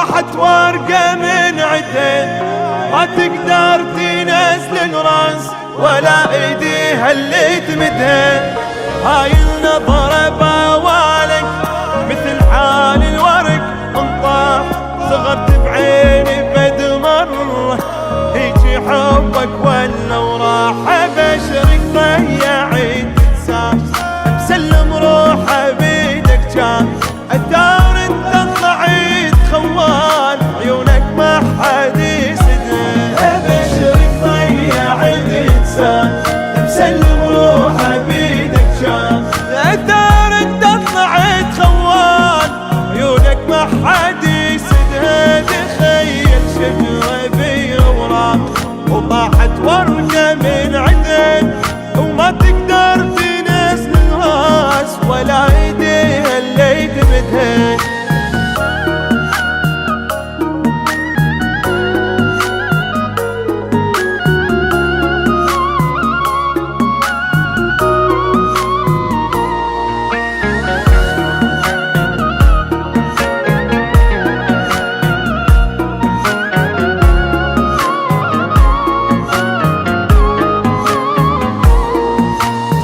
وطاحت ورقة من عدين ما تقدر تنزل الراس ولا ايديها اللي تمدها. هاي النظرة بوالك مثل حال الورق انطاح، صغرت بعيني فد مرة هيجي حبك ولا وراح. ابشرك ضيعت تنساش مسلم روحه بيدك كان الدار انت طلعت خوان عيونك ما حد يسدها. ابشرك ضيعت انسان مسلم روحه بيدك كان الدار انت طلعت خوان عيونك ما حد يسدها. تخيل شجرة بيوراق وطاحت ورقة من عدن وما تقدر تنزل الراس ولا ايديها اللي تمدها.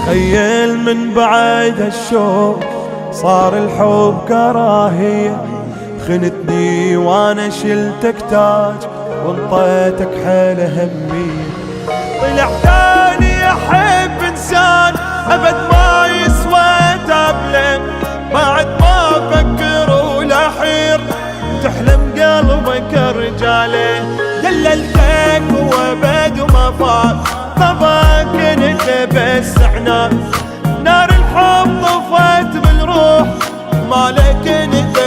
تخيل من بعد هالشوق صار الحب كراهية، خنتني وانا شلتك تاج وانطيتك حيل همية. طلع تاني احب انسان ابد ما يسوى تابله، بعد ما افكر ولا حير تحلم قلبك رجاله. دللتك وابد وما فات طباك انت بس عناد، نار الحب طفت بالروح مالك انت